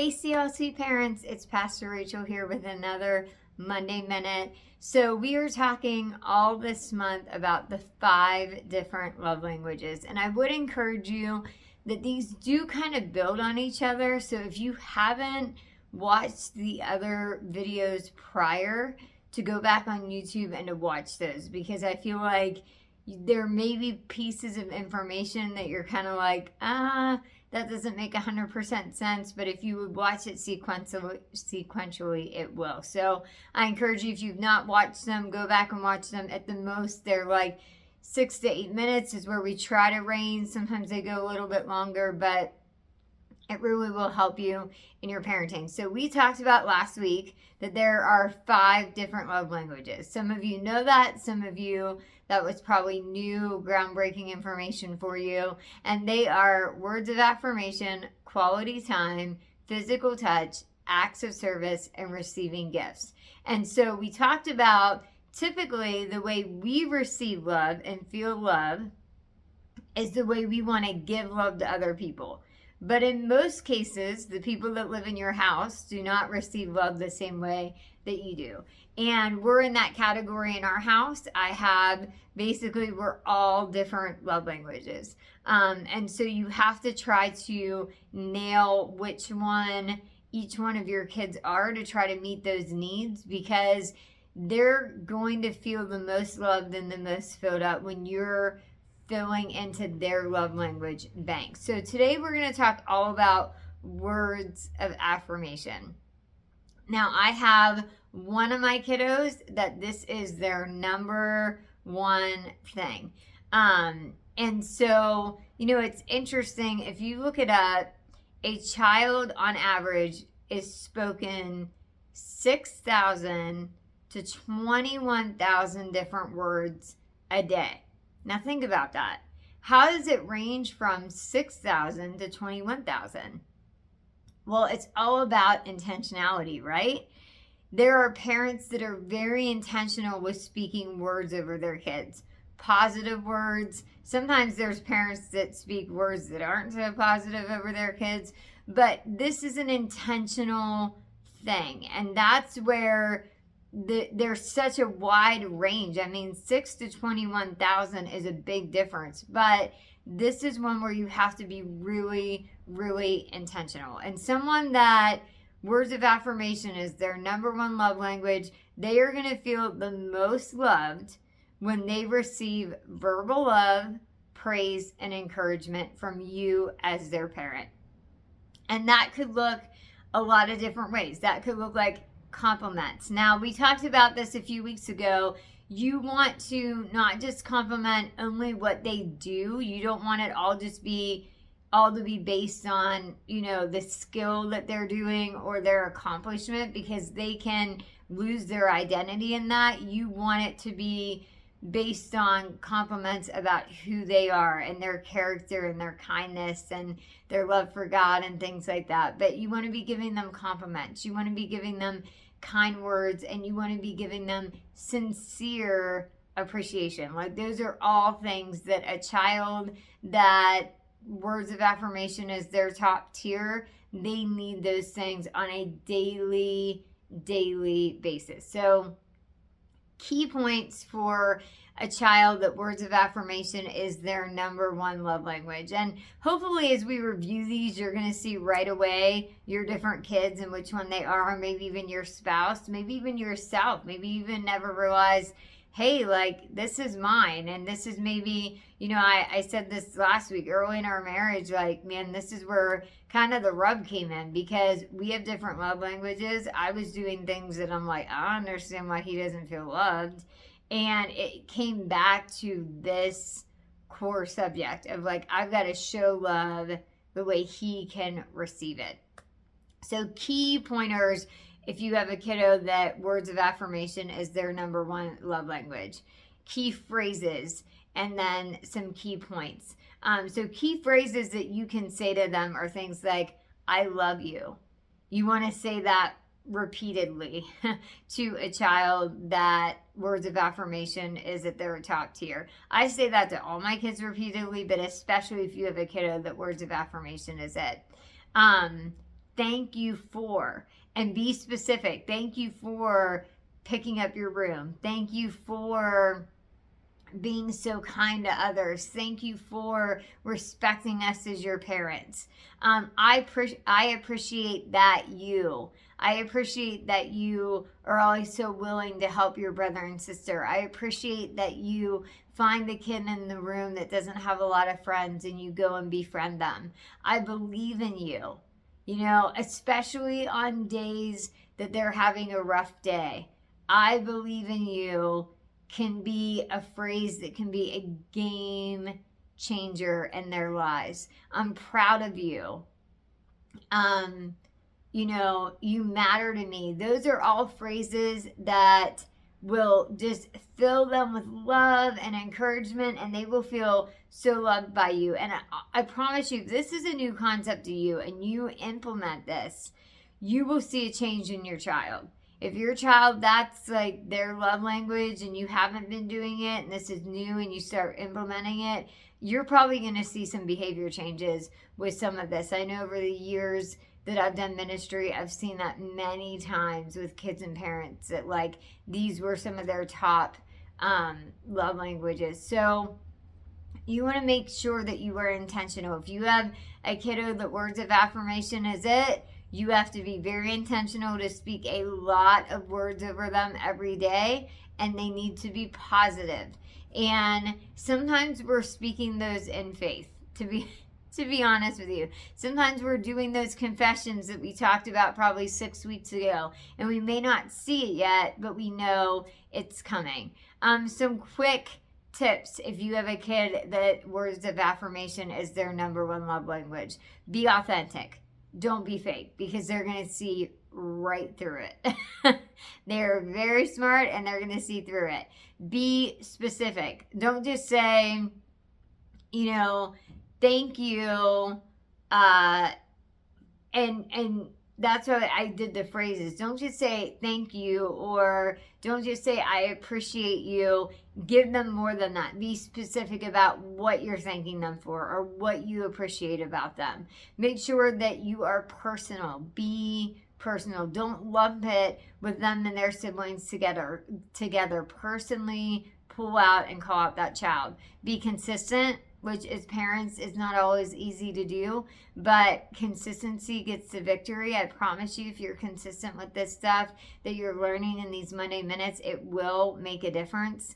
Hey CLC parents, it's Pastor Rachel here with another Monday Minute. So we are talking all this month about the 5 different love languages. And I would encourage you that these do kind of build on each other. So if you haven't watched the other videos prior, to go back on YouTube and to watch those, because I feel like there may be pieces of information that you're kind of like, that doesn't make 100% sense, but if you would watch it sequentially, it will. So I encourage you, if you've not watched them, go back and watch them. At the most, they're like 6 to 8 minutes is where we try to range. Sometimes they go a little bit longer, but it really will help you in your parenting. So we talked about last week that there are 5 different love languages. Some of you know that, some of you, that was probably new, groundbreaking information for you. And they are words of affirmation, quality time, physical touch, acts of service, and receiving gifts. And so we talked about typically the way we receive love and feel love is the way we want to give love to other people. But in most cases, the people that live in your house do not receive love the same way that you do. And we're in that category in our house. We're all different love languages. And so you have to try to nail which one each one of your kids are to try to meet those needs, because they're going to feel the most loved and the most filled up when you're filling into their love language bank. So today we're going to talk all about words of affirmation. Now, I have one of my kiddos that this is their number one thing. And so, it's interesting. If you look it up, a child on average is spoken 6,000 to 21,000 different words a day. Now think about that. How does it range from 6,000 to 21,000? Well, it's all about intentionality, right? There are parents that are very intentional with speaking words over their kids, positive words. Sometimes there's parents that speak words that aren't so positive over their kids, but this is an intentional thing. And that's where there's such a wide range. I mean, 6 to 21,000 is a big difference, but this is one where you have to be really, really intentional. And someone that words of affirmation is their number one love language, they are going to feel the most loved when they receive verbal love, praise, and encouragement from you as their parent. And that could look a lot of different ways. That could look like compliments. Now, we talked about this a few weeks ago. You want to not just compliment only what they do. You don't want it all to be based on, the skill that they're doing or their accomplishment, because they can lose their identity in that. You want it to be based on compliments about who they are and their character and their kindness and their love for God and things like that. But you want to be giving them compliments. You want to be giving them kind words, and you want to be giving them sincere appreciation. Like, those are all things that a child that words of affirmation is their top tier, they need those things on a daily basis. So key points for a child that words of affirmation is their number one love language. And hopefully as we review these, you're going to see right away your different kids and which one they are, maybe even your spouse, maybe even yourself, maybe even never realize, hey, like, this is mine. And this is maybe, I said this last week, early in our marriage, like, man, this is where kind of the rub came in, because we have different love languages. I was doing things that I'm like, I don't understand why he doesn't feel loved. And it came back to this core subject of, like, I've got to show love the way he can receive it. So key pointers, if you have a kiddo that words of affirmation is their number one love language. Key phrases, and then some key points. So key phrases that you can say to them are things like, I love you. You want to say that repeatedly to a child that words of affirmation is at their top tier. I say that to all my kids repeatedly, but especially if you have a kiddo that words of affirmation is it. thank you for, and be specific. Thank you for picking up your room. Thank you for being so kind to others. Thank you for respecting us as your parents. I appreciate that you. I appreciate that you are always so willing to help your brother and sister. I appreciate that you find the kid in the room that doesn't have a lot of friends and you go and befriend them. I believe in you, especially on days that they're having a rough day. I believe in you can be a phrase that can be a game changer in their lives. I'm proud of you. You matter to me. Those are all phrases that will just fill them with love and encouragement, and they will feel so loved by you. And I promise you, if this is a new concept to you and you implement this, you will see a change in your child. If your child, that's like their love language and you haven't been doing it and this is new and you start implementing it, you're probably going to see some behavior changes with some of this. I know over the years that I've done ministry, I've seen that many times with kids and parents, that like these were some of their top love languages. So you want to make sure that you are intentional. If you have a kiddo that words of affirmation is it, you have to be very intentional to speak a lot of words over them every day, and they need to be positive. And sometimes we're speaking those in faith, to be honest with you. Sometimes we're doing those confessions that we talked about probably 6 weeks ago, and we may not see it yet, but we know it's coming. Some quick tips if you have a kid that words of affirmation is their number one love language. Be authentic. Don't be fake, because they're going to see right through it. They're very smart and they're going to see through it. Be specific. Don't just say, thank you. And that's why I did the phrases. Don't just say thank you, or don't just say I appreciate you. Give them more than that. Be specific about what you're thanking them for or what you appreciate about them. Make sure that you are personal. Be personal. Don't lump it with them and their siblings together. Personally pull out and call out that child. Be consistent, which as parents is not always easy to do, but consistency gets the victory. I promise you, if you're consistent with this stuff that you're learning in these Monday minutes, it will make a difference.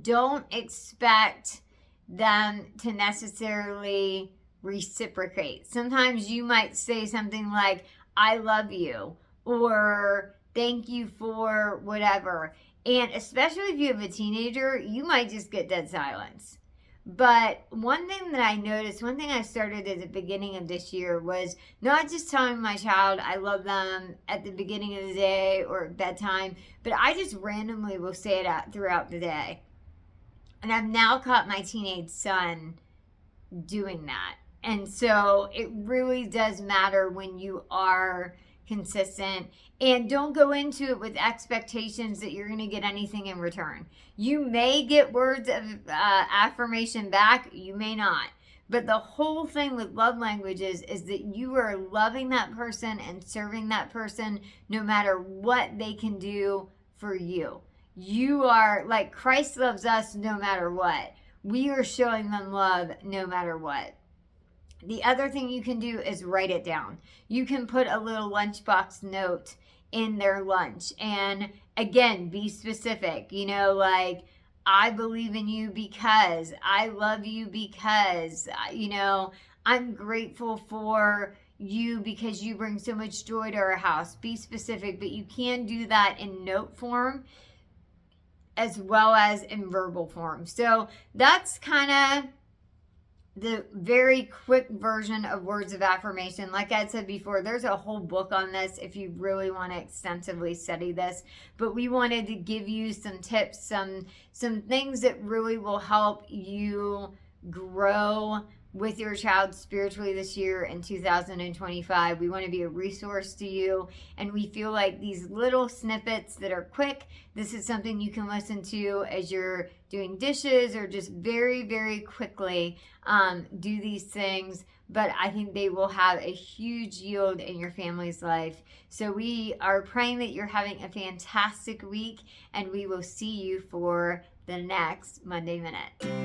Don't expect them to necessarily reciprocate. Sometimes you might say something like, I love you, or thank you for whatever. And especially if you have a teenager, you might just get dead silence. But one thing that I noticed, one thing I started at the beginning of this year was not just telling my child I love them at the beginning of the day or bedtime, but I just randomly will say it out throughout the day. And I've now caught my teenage son doing that. And so it really does matter when you are consistent, and don't go into it with expectations that you're going to get anything in return. You may get words of affirmation back, you may not. But the whole thing with love languages is that you are loving that person and serving that person no matter what they can do for you. You are like Christ loves us no matter what. We are showing them love no matter what. The other thing you can do is write it down. You can put a little lunchbox note in their lunch. And again, be specific. Like, I believe in you because, I love you because, I'm grateful for you because you bring so much joy to our house. Be specific, but you can do that in note form as well as in verbal form. So that's kind of the very quick version of words of affirmation. Like I said before, there's a whole book on this if you really want to extensively study this. But we wanted to give you some tips, some things that really will help you grow with your child spiritually this year in 2025. We want to be a resource to you, and we feel like these little snippets that are quick, this is something you can listen to as you're doing dishes or just very, very quickly do these things. But I think they will have a huge yield in your family's life. So we are praying that you're having a fantastic week, and we will see you for the next Monday Minute.